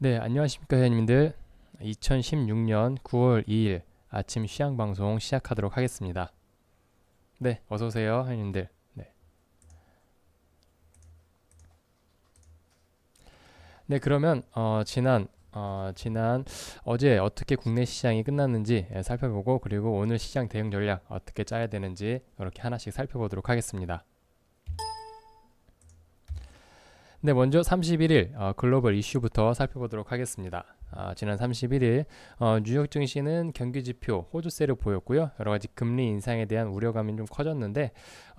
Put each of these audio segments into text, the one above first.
네, 안녕하십니까, 회원님들. 2016년 9월 2일 아침 시황 방송 시작하도록 하겠습니다. 네, 어서 오세요, 회원님들. 네. 네, 그러면 지난 어제 어떻게 국내 시장이 끝났는지 살펴보고 그리고 오늘 시장 대응 전략 어떻게 짜야 되는지 이렇게 하나씩 살펴보도록 하겠습니다. 네, 먼저 31일 글로벌 이슈부터 살펴보도록 하겠습니다. 지난 31일 뉴욕 증시는 경기 지표 호주세를 보였고요. 여러 가지 금리 인상에 대한 우려감이 좀 커졌는데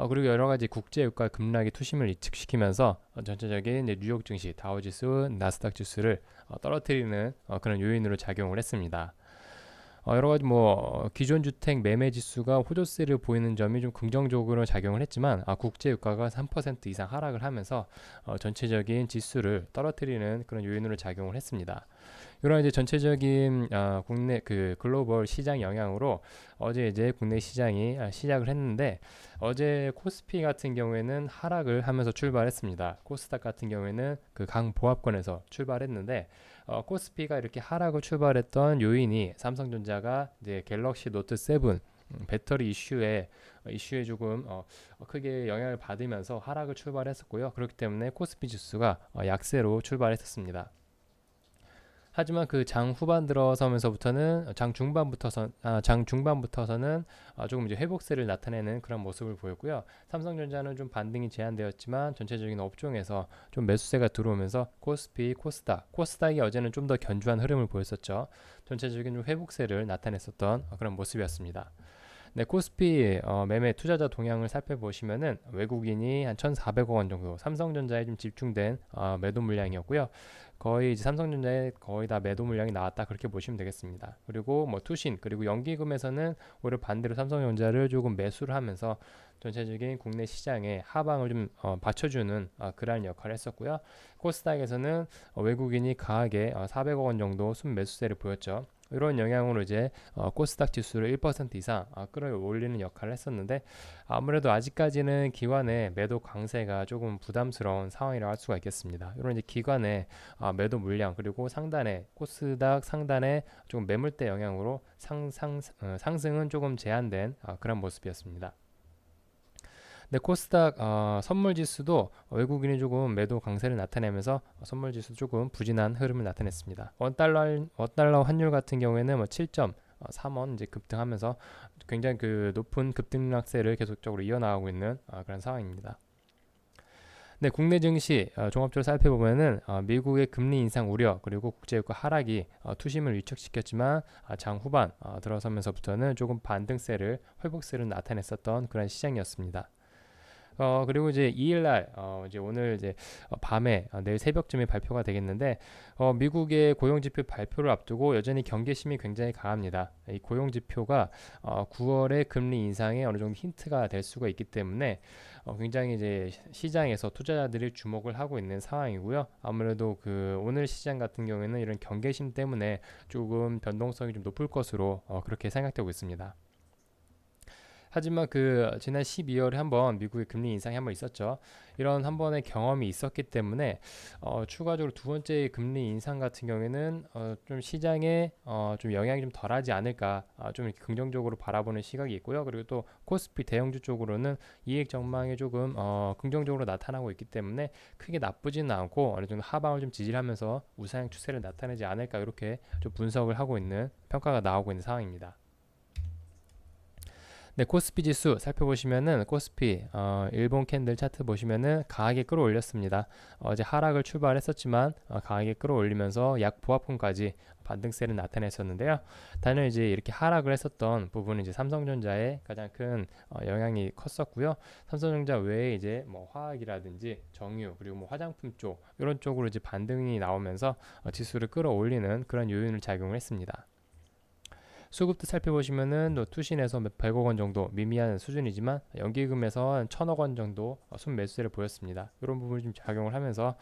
그리고 여러 가지 국제 유가 급락이 투심을 이축시키면서 전체적인 이제 뉴욕 증시, 다우지수, 나스닥 지수를 떨어뜨리는 그런 요인으로 작용을 했습니다. 여러 가지 기존 주택 매매 지수가 호조세를 보이는 점이 좀 긍정적으로 작용을 했지만 국제 유가가 3% 이상 하락을 하면서 전체적인 지수를 떨어뜨리는 그런 요인으로 작용을 했습니다. 이런 이제 전체적인 국내 그 글로벌 시장 영향으로 어제 이제 국내 시장이 시작을 했는데 어제 코스피 같은 경우에는 하락을 하면서 출발했습니다. 코스닥 같은 경우에는 그 강보합권에서 출발했는데 코스피가 이렇게 하락을 출발했던 요인이 삼성전자가 이제 갤럭시 노트 7 배터리 이슈에 조금 크게 영향을 받으면서 하락을 출발했었고요. 그렇기 때문에 코스피 지수가 약세로 출발했었습니다. 하지만 그 장 후반 들어서면서부터는 장 중반부터서는 조금 이제 회복세를 나타내는 그런 모습을 보였고요. 삼성전자는 좀 반등이 제한되었지만 전체적인 업종에서 좀 매수세가 들어오면서 코스피, 코스닥이 어제는 좀 더 견주한 흐름을 보였었죠. 전체적인 좀 회복세를 나타냈었던 그런 모습이었습니다. 네, 코스피 매매 투자자 동향을 살펴보시면은 외국인이 한 1,400억 원 정도, 삼성전자에 좀 집중된 매도 물량이었고요. 거의 이제 삼성전자에 거의 다 매도 물량이 나왔다 그렇게 보시면 되겠습니다. 그리고 투신 그리고 연기금에서는 오히려 반대로 삼성전자를 조금 매수를 하면서 전체적인 국내 시장의 하방을 좀 받쳐주는 그러한 역할을 했었고요. 코스닥에서는 외국인이 강하게 400억 원 정도 순매수세를 보였죠. 이런 영향으로 이제 코스닥 지수를 1% 이상 끌어올리는 역할을 했었는데 아무래도 아직까지는 기관의 매도 강세가 조금 부담스러운 상황이라 할 수가 있겠습니다. 이런 이제 기관의 매도 물량 그리고 상단에 코스닥 상단에 조금 매물대 영향으로 상승은 조금 제한된 그런 모습이었습니다. 네, 코스닥 선물 지수도 외국인이 조금 매도 강세를 나타내면서 선물 지수 조금 부진한 흐름을 나타냈습니다. 원달러 환율 같은 경우에는 7.3원 이제 급등하면서 굉장히 그 높은 급등락세를 계속적으로 이어나가고 있는 그런 상황입니다. 네, 국내 증시 종합적으로 살펴보면은 미국의 금리 인상 우려 그리고 국제유가 하락이 투심을 위축시켰지만 장 후반 들어서면서부터는 조금 반등세를 회복세를 나타냈었던 그런 시장이었습니다. 그리고 이제 2일날 이제 오늘 이제 밤에 내일 새벽쯤에 발표가 되겠는데 미국의 고용지표 발표를 앞두고 여전히 경계심이 굉장히 강합니다. 이 고용지표가 9월의 금리 인상에 어느 정도 힌트가 될 수가 있기 때문에 굉장히 이제 시장에서 투자자들이 주목을 하고 있는 상황이고요. 아무래도 그 오늘 시장 같은 경우에는 이런 경계심 때문에 조금 변동성이 좀 높을 것으로 그렇게 생각되고 있습니다. 하지만 그 지난 12월에 한번 미국의 금리 인상이 한번 있었죠. 이런 한 번의 경험이 있었기 때문에 추가적으로 두 번째 금리 인상 같은 경우에는 좀 시장에 좀 영향이 좀 덜하지 않을까 좀 이렇게 긍정적으로 바라보는 시각이 있고요. 그리고 또 코스피 대형주 쪽으로는 이익 전망이 조금 긍정적으로 나타나고 있기 때문에 크게 나쁘지는 않고 어느 정도 하방을 좀 지지하면서 우상향 추세를 나타내지 않을까 이렇게 좀 분석을 하고 있는 평가가 나오고 있는 상황입니다. 네, 코스피 지수 살펴보시면은 코스피 일본 캔들 차트 보시면은 강하게 끌어올렸습니다. 어제 하락을 출발했었지만 강하게 끌어올리면서 약 보합권까지 반등세를 나타냈었는데요. 단연 이제 이렇게 하락을 했었던 부분은 이제 삼성전자의 가장 큰 영향이 컸었고요. 삼성전자 외에 이제 화학이라든지 정유 그리고 화장품 쪽 이런 쪽으로 이제 반등이 나오면서 지수를 끌어올리는 그런 요인을 작용을 했습니다. 수급도 살펴보시면은 또 투신에서 몇 백억 원 정도 미미한 수준이지만 연기금에서 한 천억 원 정도 순매수세를 보였습니다. 이런 부분이 좀 작용을 하면서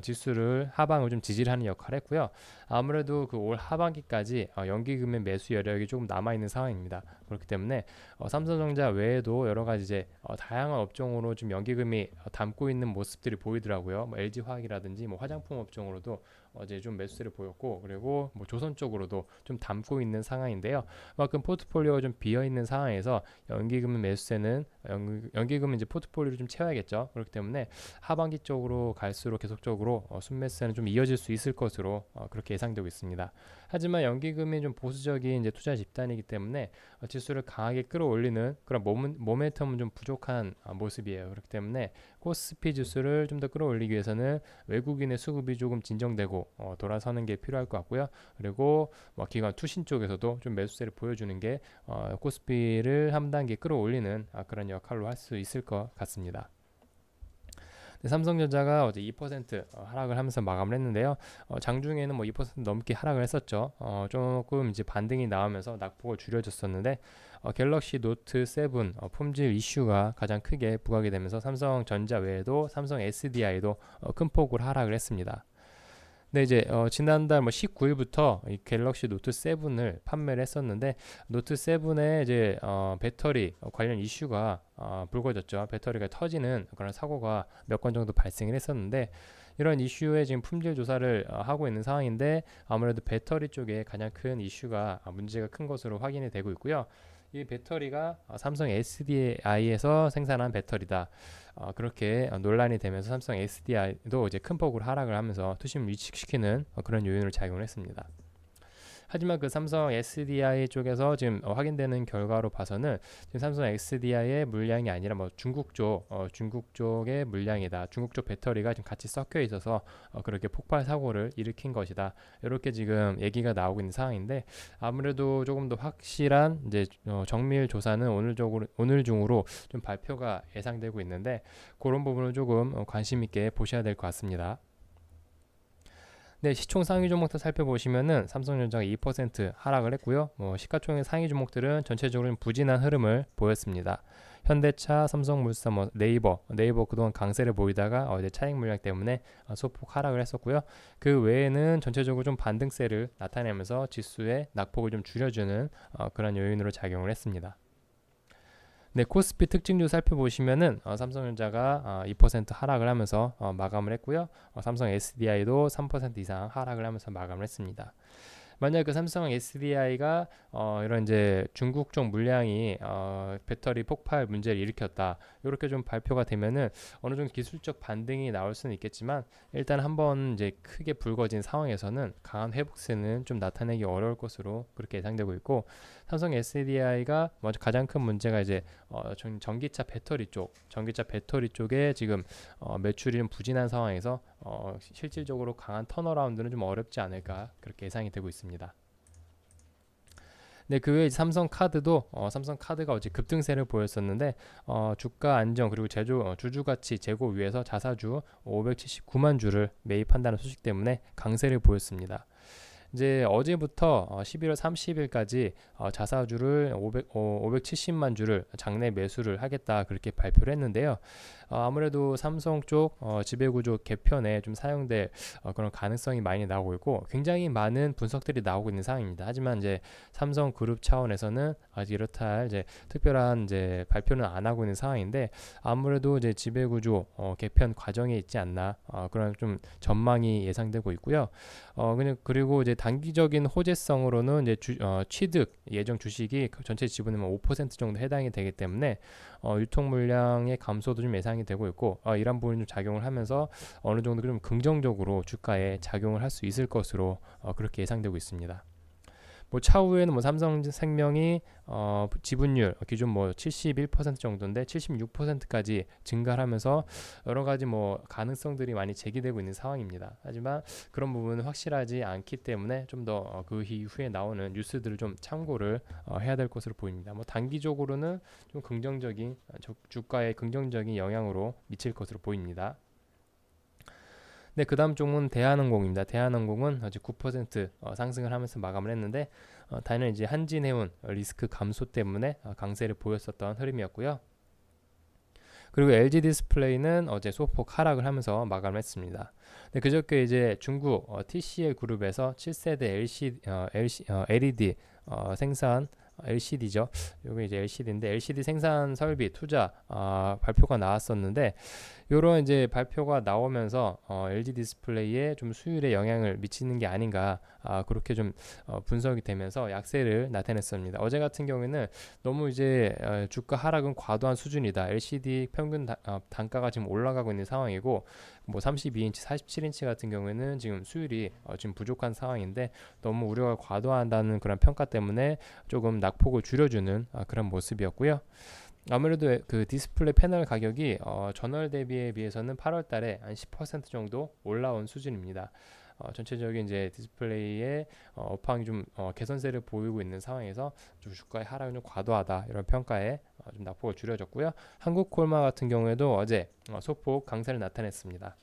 지수를 하방을 좀 지지하는 역할을 했고요. 아무래도 그 올 하반기까지 연기금의 매수 여력이 조금 남아 있는 상황입니다. 그렇기 때문에 삼성전자 외에도 여러 가지 이제 다양한 업종으로 좀 연기금이 담고 있는 모습들이 보이더라고요. LG 화학이라든지 화장품 업종으로도 어제 좀 매수세를 보였고, 그리고 뭐 조선 쪽으로도 좀 담고 있는 상황인데요. 그만큼 포트폴리오가 좀 비어 있는 상황에서 연기금 매수세는 연기금은 이제 포트폴리오를 좀 채워야겠죠. 그렇기 때문에 하반기 쪽으로 갈수록 계속적으로 순매수세는 좀 이어질 수 있을 것으로 그렇게 예상되고 있습니다. 하지만 연기금이 좀 보수적인 이제 투자 집단이기 때문에 지수를 강하게 끌어올리는 그런 모멘텀은 좀 부족한 모습이에요. 그렇기 때문에 코스피 지수를 좀 더 끌어올리기 위해서는 외국인의 수급이 조금 진정되고 돌아서는 게 필요할 것 같고요. 그리고 기관 투신 쪽에서도 좀 매수세를 보여주는 게 코스피를 한 단계 끌어올리는 그런 역할로 할 수 있을 것 같습니다. 삼성전자가 어제 2% 하락을 하면서 마감을 했는데요. 장중에는 뭐 2% 넘게 하락을 했었죠. 조금 이제 반등이 나오면서 낙폭을 줄여줬었는데 갤럭시 노트 7 품질 이슈가 가장 크게 부각이 되면서 삼성전자 외에도 삼성 SDI도 큰 폭으로 하락을 했습니다. 네, 이제 지난달 뭐 19일부터 이 갤럭시 노트 7을 판매를 했었는데 노트 7의 이제 배터리 관련 이슈가 불거졌죠. 배터리가 터지는 그런 사고가 몇 건 정도 발생을 했었는데 이런 이슈에 지금 품질 조사를 하고 있는 상황인데 아무래도 배터리 쪽에 가장 큰 이슈가 문제가 큰 것으로 확인이 되고 있고요. 이 배터리가 삼성 SDI에서 생산한 배터리다. 그렇게 논란이 되면서 삼성 SDI도 이제 큰 폭으로 하락을 하면서 투심을 위축시키는 그런 요인으로 작용을 했습니다. 하지만 그 삼성 SDI 쪽에서 지금 확인되는 결과로 봐서는 지금 삼성 SDI의 물량이 아니라 뭐 중국 쪽의 물량이다. 중국 쪽 배터리가 지금 같이 섞여 있어서 그렇게 폭발 사고를 일으킨 것이다. 이렇게 지금 얘기가 나오고 있는 상황인데 아무래도 조금 더 확실한 이제 정밀 조사는 오늘 중으로 좀 발표가 예상되고 있는데 그런 부분을 조금 관심 있게 보셔야 될 것 같습니다. 네, 시총 상위 종목들 살펴보시면은 삼성전자가 2% 하락을 했고요. 시가총액 상위 종목들은 전체적으로 부진한 흐름을 보였습니다. 현대차, 삼성물산, 네이버 그동안 강세를 보이다가 어제 차익 물량 때문에 소폭 하락을 했었고요. 그 외에는 전체적으로 좀 반등세를 나타내면서 지수의 낙폭을 좀 줄여주는 그런 요인으로 작용을 했습니다. 네, 코스피 특징주 살펴보시면은 삼성전자가 2% 하락을 하면서 마감을 했고요. 삼성 SDI도 3% 이상 하락을 하면서 마감을 했습니다. 만약 그 삼성 SDI가 이런 이제 중국 쪽 물량이 배터리 폭발 문제를 일으켰다 이렇게 좀 발표가 되면은 어느 정도 기술적 반등이 나올 수는 있겠지만 일단 한번 이제 크게 불거진 상황에서는 강한 회복세는 좀 나타내기 어려울 것으로 그렇게 예상되고 있고 삼성 SDI가 먼저 가장 큰 문제가 이제 전기차 배터리 쪽에 지금 매출이 좀 부진한 상황에서 실질적으로 강한 턴어라운드는 좀 어렵지 않을까 그렇게 예상이 되고 있습니다. 네, 그 외에 삼성카드가 어제 급등세를 보였었는데 주가 안정 그리고 주주 가치 제고 위에서 자사주 579만 주를 매입한다는 소식 때문에 강세를 보였습니다. 이제 어제부터 11월 30일까지 자사주를 570만 주를 장내 매수를 하겠다 그렇게 발표를 했는데요. 아무래도 삼성 쪽 지배구조 개편에 좀 사용될 그런 가능성이 많이 나오고 있고 굉장히 많은 분석들이 나오고 있는 상황입니다. 하지만 이제 삼성 그룹 차원에서는 아직 이렇다 할 이제 특별한 이제 발표는 안 하고 있는 상황인데 아무래도 이제 지배구조 개편 과정에 있지 않나 그런 좀 전망이 예상되고 있고요. 그리고 이제 단기적인 호재성으로는 이제 취득 예정 주식이 전체 지분의 5% 정도 해당이 되기 때문에 유통 물량의 감소도 좀 예상이 되고 있고 이런 부분이 좀 작용을 하면서 어느 정도 좀 긍정적으로 주가에 작용을 할 수 있을 것으로 그렇게 예상되고 있습니다. 차후에는 삼성생명이 지분율 기존 71% 정도인데 76%까지 증가를 하면서 여러 가지 가능성들이 많이 제기되고 있는 상황입니다. 하지만 그런 부분은 확실하지 않기 때문에 좀 더 그 이후에 나오는 뉴스들을 좀 참고를 해야 될 것으로 보입니다. 단기적으로는 좀 주가에 긍정적인 영향으로 미칠 것으로 보입니다. 네, 그 다음 종목은 대한항공입니다. 대한항공은 아직 9% 상승을 하면서 마감을 했는데 다는 이제 한진해운 리스크 감소 때문에 강세를 보였었던 흐름이었고요. 그리고 LG 디스플레이는 어제 소폭 하락을 하면서 마감을 했습니다. 네, 그저께 이제 중국 TCL 그룹에서 7세대 LED 생산 LCD죠. 요게 이제 LCD인데 LCD 생산 설비 투자 발표가 나왔었는데 요런 이제 발표가 나오면서 LG 디스플레이에 좀 수율에 영향을 미치는 게 아닌가 그렇게 좀 분석이 되면서 약세를 나타냈습니다. 어제 같은 경우에는 너무 이제 주가 하락은 과도한 수준이다. LCD 평균 단가가 지금 올라가고 있는 상황이고 뭐 32인치, 47인치 같은 경우에는 지금 수율이 지금 부족한 상황인데 너무 우려가 과도한다는 그런 평가 때문에 조금 낙폭을 줄여주는 그런 모습이었고요. 아무래도 그 디스플레이 패널 가격이 전월 대비에 비해서는 8월 달에 한 10% 정도 올라온 수준입니다. 전체적인 이제 디스플레이의 업황이 좀 개선세를 보이고 있는 상황에서 좀 주가의 하락이 좀 과도하다 이런 평가에 좀 낙폭을 줄여졌고요. 한국콜마 같은 경우에도 어제 소폭 강세를 나타냈습니다.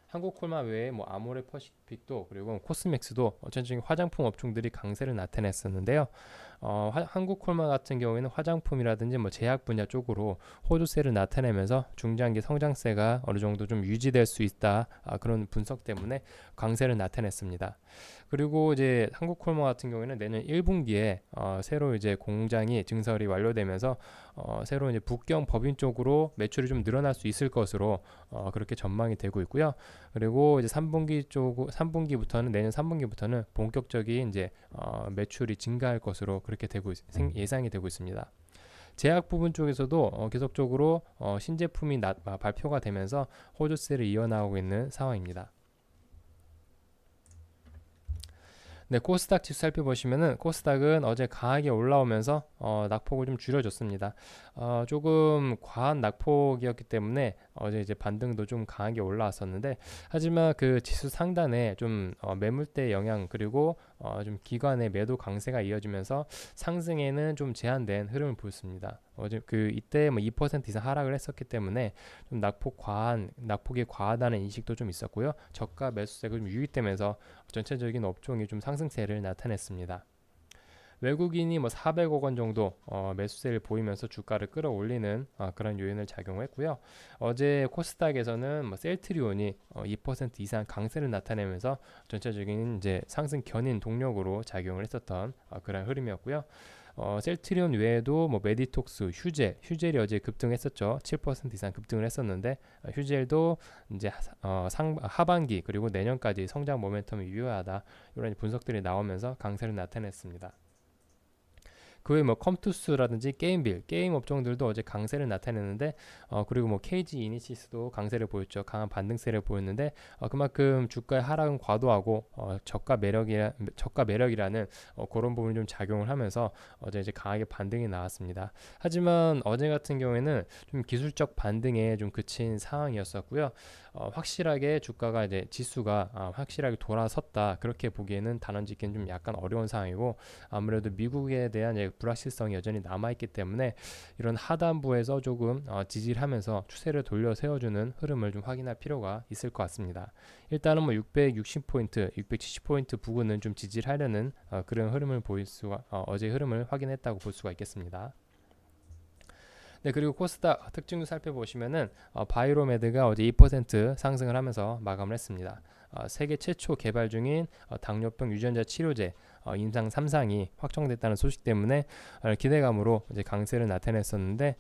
한국콜마 외에 뭐 아모레퍼시픽도 그리고 코스맥스도 전체적인 화장품 업종들이 강세를 나타냈었는데요. 한국콜마 같은 경우에는 화장품이라든지 뭐 제약 분야 쪽으로 호조세를 나타내면서 중장기 성장세가 어느 정도 좀 유지될 수 있다 그런 분석 때문에 강세를 나타냈습니다. 그리고 이제 한국콜마 같은 경우에는 내년 1분기에 새로 이제 공장이 증설이 완료되면서 새로 이제 북경 법인 쪽으로 매출이 좀 늘어날 수 있을 것으로 그렇게 전망이 되고 있고요. 그리고 이제 3분기부터는 내년 3분기부터는 본격적인 이제 매출이 증가할 것으로 그렇게 예상이 되고 있습니다. 제약 부분 쪽에서도 계속적으로 신제품이 발표가 되면서 호조세를 이어나오고 있는 상황입니다. 네, 코스닥 지수 살펴보시면은 코스닥은 어제 강하게 올라오면서 낙폭을 좀 줄여줬습니다. 조금 과한 낙폭이었기 때문에 어제 이제 반등도 좀 강하게 올라왔었는데 하지만 그 지수 상단에 좀 매물대 영향 그리고 좀 기관의 매도 강세가 이어지면서 상승에는 좀 제한된 흐름을 보였습니다. 어제 이때 뭐 2% 이상 하락을 했었기 때문에 좀 낙폭이 과하다는 인식도 좀 있었고요. 저가 매수세가 좀 유입되면서 전체적인 업종이 좀 상승세를 나타냈습니다. 외국인이 뭐 400억 원 정도 매수세를 보이면서 주가를 끌어올리는 그런 요인을 작용했고요. 어제 코스닥에서는 뭐 셀트리온이 2% 이상 강세를 나타내면서 전체적인 이제 상승 견인 동력으로 작용을 했었던 그런 흐름이었고요. 셀트리온 외에도 뭐 메디톡스, 휴젤이 어제 급등했었죠. 7% 이상 급등을 했었는데 휴젤도 이제 하반기 그리고 내년까지 성장 모멘텀이 유효하다 이런 분석들이 나오면서 강세를 나타냈습니다. 그 외에 뭐 컴투스라든지 게임 업종들도 어제 강세를 나타냈는데 그리고 뭐 KG 이니시스도 강세를 보였죠. 강한 반등세를 보였는데 그만큼 주가의 하락은 과도하고 저가 매력이라는 그런 부분이 좀 작용을 하면서 어제 이제 강하게 반등이 나왔습니다. 하지만 어제 같은 경우에는 좀 기술적 반등에 좀 그친 상황이었었고요. 확실하게 주가가 이제 지수가 확실하게 돌아섰다 그렇게 보기에는 단언짓기는 좀 약간 어려운 상황이고 아무래도 미국에 대한 불확실성이 여전히 남아있기 때문에 이런 하단부에서 조금 지지를 하면서 추세를 돌려 세워주는 흐름을 좀 확인할 필요가 있을 것 같습니다. 일단은 뭐 660포인트, 670포인트 부근은 좀 지지를 하려는 그런 흐름을 어제 흐름을 확인했다고 볼 수가 있겠습니다. 네, 그리고 코스닥 특징도 살펴보시면은 바이로메드가 어제 2% 상승을 하면서 마감을 했습니다. 세계 최초 개발 중인 당뇨병 유전자 치료제 임상 3상이 확정됐다는 소식 때문에 기대감으로 이제 강세를 나타냈었는데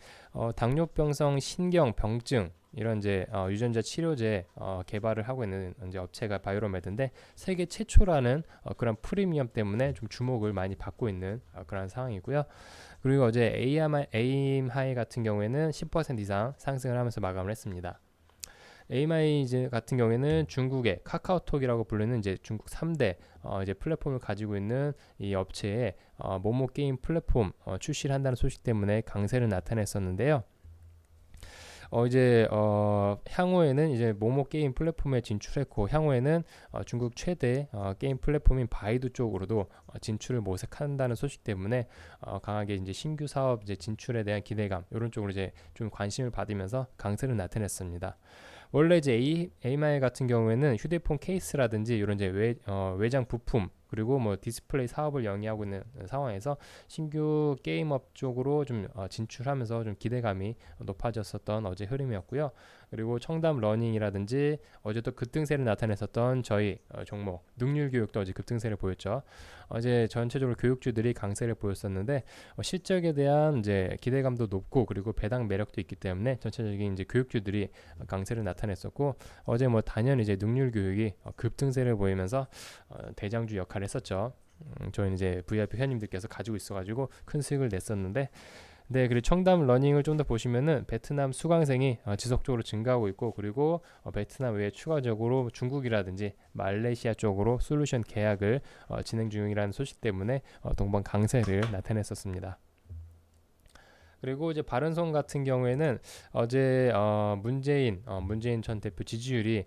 당뇨병성 신경병증 이런 이제 유전자 치료제 개발을 하고 있는 이제 업체가 바이로메드인데 세계 최초라는 그런 프리미엄 때문에 좀 주목을 많이 받고 있는 그런 상황이고요. 그리고 어제 에임하이 같은 경우에는 10% 이상 상승을 하면서 마감을 했습니다. 에임하이 같은 경우에는 중국의 카카오톡이라고 불리는 이제 중국 3대 이제 플랫폼을 가지고 있는 이 업체에 모모 게임 플랫폼 출시를 한다는 소식 때문에 강세를 나타냈었는데요. 향후에는 이제 모모 게임 플랫폼에 진출했고 향후에는 중국 최대 게임 플랫폼인 바이두 쪽으로도 진출을 모색한다는 소식 때문에 강하게 이제 신규 사업 이제 진출에 대한 기대감 이런 쪽으로 이제 좀 관심을 받으면서 강세를 나타냈습니다. 원래 이제 에이마일 같은 경우에는 휴대폰 케이스라든지 이런 이제 외장 부품 그리고 뭐 디스플레이 사업을 영위하고 있는 상황에서 신규 게임업 쪽으로 좀 진출하면서 좀 기대감이 높아졌었던 어제 흐름이었고요. 그리고 청담 러닝이라든지 어제 또 급등세를 나타냈었던 저희 종목 능률 교육도 어제 급등세를 보였죠. 어제 전체적으로 교육주들이 강세를 보였었는데 실적에 대한 이제 기대감도 높고 그리고 배당 매력도 있기 때문에 전체적인 이제 교육주들이 강세를 나타냈었고 어제 뭐 단연 이제 능률 교육이 급등세를 보이면서 대장주 역할을 했었죠. 저희는 이제 VIP 회원님들께서 가지고 있어가지고 큰 수익을 냈었는데 네, 그리고 청담 러닝을 좀 더 보시면은 베트남 수강생이 지속적으로 증가하고 있고 그리고 베트남 외에 추가적으로 중국이라든지 말레이시아 쪽으로 솔루션 계약을 진행 중이라는 소식 때문에 동반 강세를 나타냈었습니다. 그리고 이제 바른손 같은 경우에는 어제 문재인 전 대표 지지율이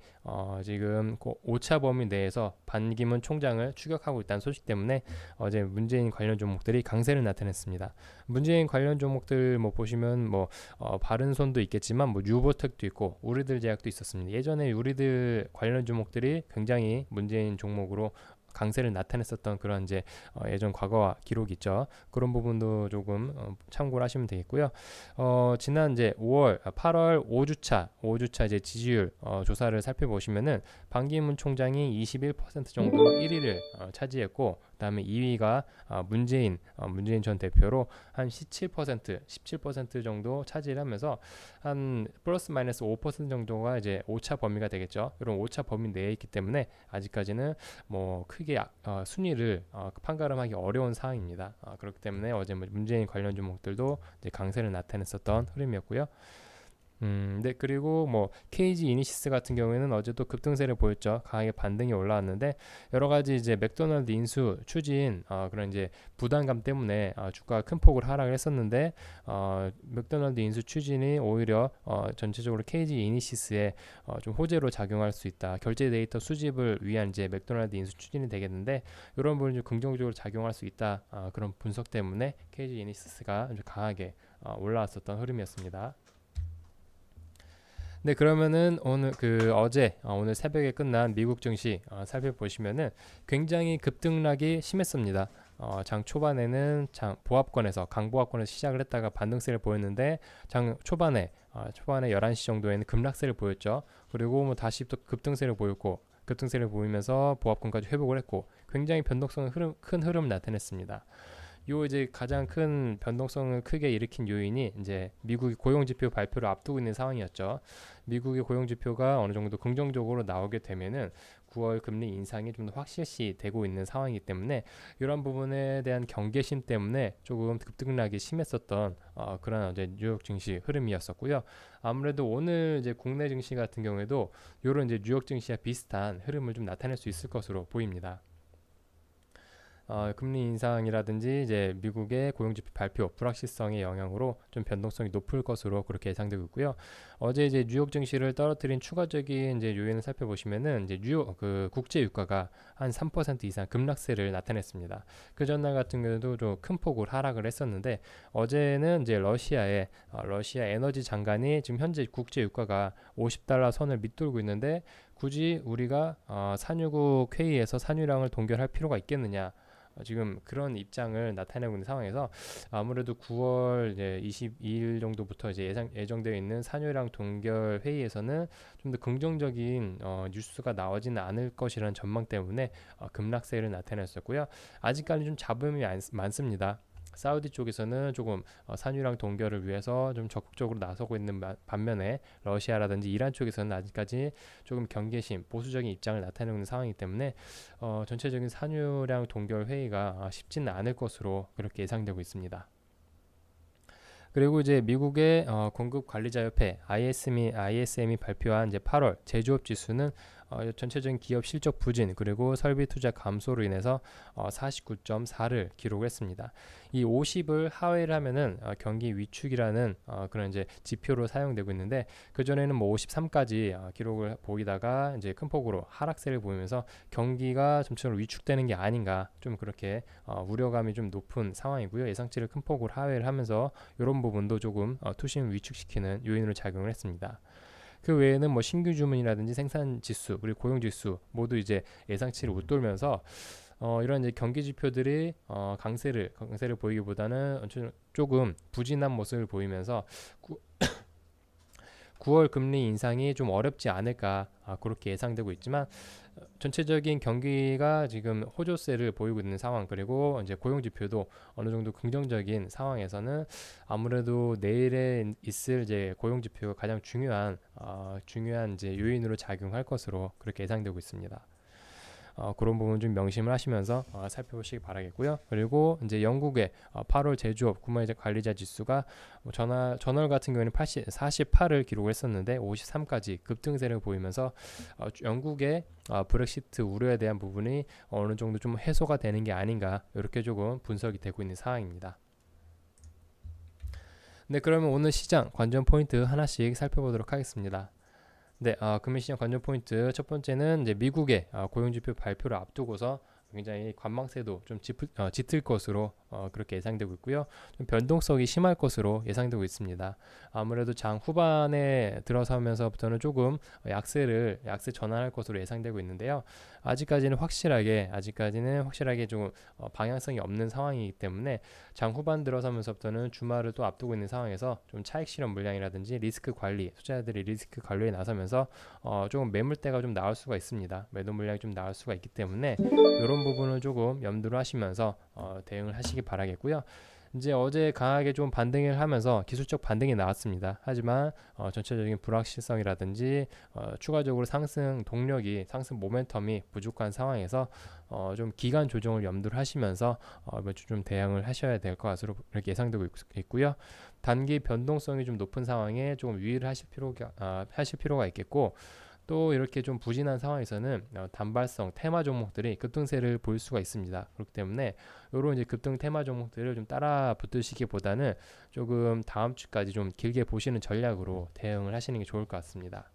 지금 오차 범위 내에서 반기문 총장을 추격하고 있다는 소식 때문에 어제 문재인 관련 종목들이 강세를 나타냈습니다. 문재인 관련 종목들 뭐 보시면 뭐 바른손도 있겠지만 뭐 유보텍도 있고 우리들 제약도 있었습니다. 예전에 우리들 관련 종목들이 굉장히 문재인 종목으로 강세를 나타냈었던 그런 이제 예전 과거와 기록이 있죠. 그런 부분도 조금 참고를 하시면 되겠고요. 지난 이제 8월 5주차 이제 지지율 조사를 살펴보시면은 반기문 총장이 21% 정도로 1위를 차지했고, 그다음에 2위가 문재인 전 대표로 한 17% 정도 차지를 하면서 한 플러스 마이너스 5% 정도가 이제 오차 범위가 되겠죠. 이런 오차 범위 내에 있기 때문에 아직까지는 뭐 크게 순위를 판가름하기 어려운 상황입니다. 그렇기 때문에 어제 뭐 문재인 관련 종목들도 이제 강세를 나타냈었던 흐름이었고요. 네, 그리고 뭐 KG 이니시스 같은 경우에는 어제도 급등세를 보였죠. 강하게 반등이 올라왔는데 여러 가지 이제 맥도날드 인수 추진 그런 이제 부담감 때문에 주가가 큰 폭으로 하락을 했었는데 맥도날드 인수 추진이 오히려 전체적으로 KG 이니시스에 좀 호재로 작용할 수 있다. 결제 데이터 수집을 위한 이제 맥도날드 인수 추진이 되겠는데 이런 부분이 좀 긍정적으로 작용할 수 있다. 그런 분석 때문에 KG 이니시스가 좀 강하게 올라왔었던 흐름이었습니다. 네, 그러면은 오늘 새벽에 끝난 미국 증시 살펴보시면은 굉장히 급등락이 심했습니다. 장 초반에는 보합권에서 강보합권에서 시작을 했다가 반등세를 보였는데 장 초반에 11시 정도에는 급락세를 보였죠. 그리고 뭐 다시 또 급등세를 보였고 급등세를 보이면서 보합권까지 회복을 했고 굉장히 큰 흐름을 나타냈습니다. 요 이제 가장 큰 변동성을 크게 일으킨 요인이 이제 미국이 고용지표 발표를 앞두고 있는 상황이었죠. 미국의 고용지표가 어느 정도 긍정적으로 나오게 되면은 9월 금리 인상이 좀 더 확실시 되고 있는 상황이기 때문에 이런 부분에 대한 경계심 때문에 조금 급등락이 심했었던 그런 어제 뉴욕 증시 흐름이었었고요. 아무래도 오늘 이제 국내 증시 같은 경우에도 이런 이제 뉴욕 증시와 비슷한 흐름을 좀 나타낼 수 있을 것으로 보입니다. 금리 인상이라든지 이제 미국의 고용지표 발표 불확실성의 영향으로 좀 변동성이 높을 것으로 그렇게 예상되고 있고요. 어제 이제 뉴욕 증시를 떨어뜨린 추가적인 이제 요인을 살펴보시면은 이제 뉴욕 그 국제 유가가 한 3% 이상 급락세를 나타냈습니다. 그 전날 같은 경우도 좀 큰 폭으로 하락을 했었는데 어제는 이제 러시아 에너지 장관이 지금 현재 국제 유가가 $50 선을 밑돌고 있는데 굳이 우리가 산유국 회의에서 산유량을 동결할 필요가 있겠느냐? 지금 그런 입장을 나타내고 있는 상황에서 아무래도 9월 이제 22일 정도부터 이제 예정되어 있는 산유량 동결 회의에서는 좀 더 긍정적인 뉴스가 나오지는 않을 것이라는 전망 때문에 급락세를 나타냈었고요. 아직까지 좀 잡음이 많습니다. 사우디 쪽에서는 조금 산유량 동결을 위해서 좀 적극적으로 나서고 있는 반면에 러시아라든지 이란 쪽에서는 아직까지 조금 경계심, 보수적인 입장을 나타내고 있는 상황이기 때문에 전체적인 산유량 동결 회의가 쉽지는 않을 것으로 그렇게 예상되고 있습니다. 그리고 이제 미국의 공급관리자협회 ISM이 발표한 이제 8월 제조업 지수는 전체적인 기업 실적 부진 그리고 설비 투자 감소로 인해서 49.4를 기록했습니다. 이 50을 하회를 하면은 경기 위축이라는 그런 이제 지표로 사용되고 있는데 그 전에는 뭐 53까지 기록을 보이다가 이제 큰 폭으로 하락세를 보이면서 경기가 점차로 위축되는 게 아닌가 좀 그렇게 우려감이 좀 높은 상황이고요. 예상치를 큰 폭으로 하회를 하면서 이런 부분도 조금 투심 위축시키는 요인으로 작용을 했습니다. 그 외에는 뭐 신규 주문이라든지 생산 지수 그리고 고용 지수 모두 이제 예상치를 웃돌면서 이런 이제 경기 지표들이 강세를 보이기보다는 조금 부진한 모습을 보이면서 9월 금리 인상이 좀 어렵지 않을까 그렇게 예상되고 있지만 전체적인 경기가 지금 호조세를 보이고 있는 상황, 그리고 이제 고용 지표도 어느 정도 긍정적인 상황에서는 아무래도 내일에 있을 이제 고용 지표가 가장 중요한 이제 요인으로 작용할 것으로 그렇게 예상되고 있습니다. 그런 부분 좀 명심을 하시면서 살펴보시기 바라겠고요. 그리고 이제 영국의 8월 제조업 구매 관리자 지수가 전월 같은 경우에는 48을 기록을 했었는데 53까지 급등세를 보이면서 영국의 브렉시트 우려에 대한 부분이 어느 정도 좀 해소가 되는 게 아닌가, 이렇게 조금 분석이 되고 있는 상황입니다. 네, 그러면 오늘 시장 관전 포인트 하나씩 살펴보도록 하겠습니다. 네, 금융시장 관전 포인트 첫 번째는 이제 미국의 고용지표 발표를 앞두고서 굉장히 관망세도 좀 짙을 것으로 그렇게 예상되고 있고요. 좀 변동성이 심할 것으로 예상되고 있습니다. 아무래도 장 후반에 들어서면서부터는 조금 약세 전환할 것으로 예상되고 있는데요. 아직까지는 확실하게 좀 방향성이 없는 상황이기 때문에 장 후반 들어서면서부터는 주말을 또 앞두고 있는 상황에서 좀 차익 실현 물량이라든지 리스크 관리, 투자자들이 리스크 관리에 나서면서 조금 매물대가 좀 나올 수가 있습니다. 매도 물량이 좀 나올 수가 있기 때문에 이런 부분을 조금 염두를 하시면서 대응을 하시기 바라겠고요. 이제 어제 강하게 좀 반등을 하면서 기술적 반등이 나왔습니다. 하지만 전체적인 불확실성이라든지 추가적으로 상승 모멘텀이 부족한 상황에서 좀 기간 조정을 염두를 하시면서 매주 좀 대응을 하셔야 될 것으로 이렇게 예상되고 있고요. 단기 변동성이 좀 높은 상황에 조금 유의를 하실 필요가 있겠고, 또 이렇게 좀 부진한 상황에서는 단발성 테마 종목들이 급등세를 보일 수가 있습니다. 그렇기 때문에 이런 이제 급등 테마 종목들을 좀 따라 붙으시기보다는 조금 다음 주까지 좀 길게 보시는 전략으로 대응을 하시는 게 좋을 것 같습니다.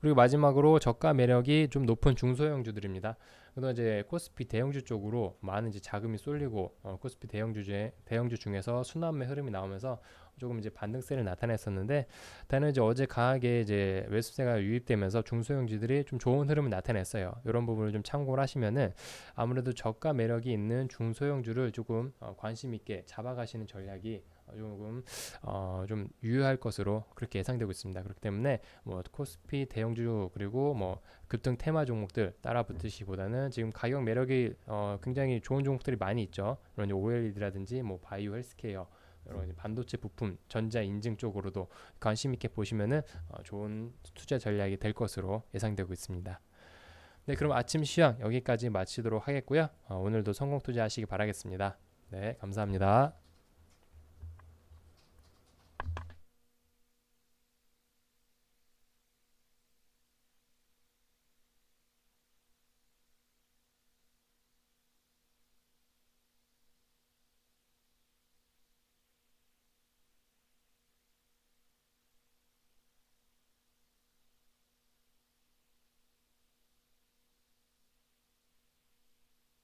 그리고 마지막으로 저가 매력이 좀 높은 중소형주들입니다. 그래서 이제 코스피 대형주 쪽으로 많은 이제 자금이 쏠리고 코스피 대형주 중에서 순환매 흐름이 나오면서 조금 이제 반등세를 나타냈었는데, 다는 이제 어제 강하게 이제 매수세가 유입되면서 중소형주들이 좀 좋은 흐름을 나타냈어요. 이런 부분을 좀 참고를 하시면은 아무래도 저가 매력이 있는 중소형주를 조금 관심 있게 잡아가시는 전략이 조금 좀 유효할 것으로 그렇게 예상되고 있습니다. 그렇기 때문에 뭐 코스피 대형주 그리고 뭐 급등 테마 종목들 따라 붙으시보다는 지금 가격 매력이 굉장히 좋은 종목들이 많이 있죠. 그런 OLED라든지 뭐 바이오 헬스케어, 여러 반도체 부품, 전자 인증 쪽으로도 관심 있게 보시면은 좋은 투자 전략이 될 것으로 예상되고 있습니다. 네, 그럼 아침 시황 여기까지 마치도록 하겠고요. 오늘도 성공 투자하시기 바라겠습니다. 네, 감사합니다.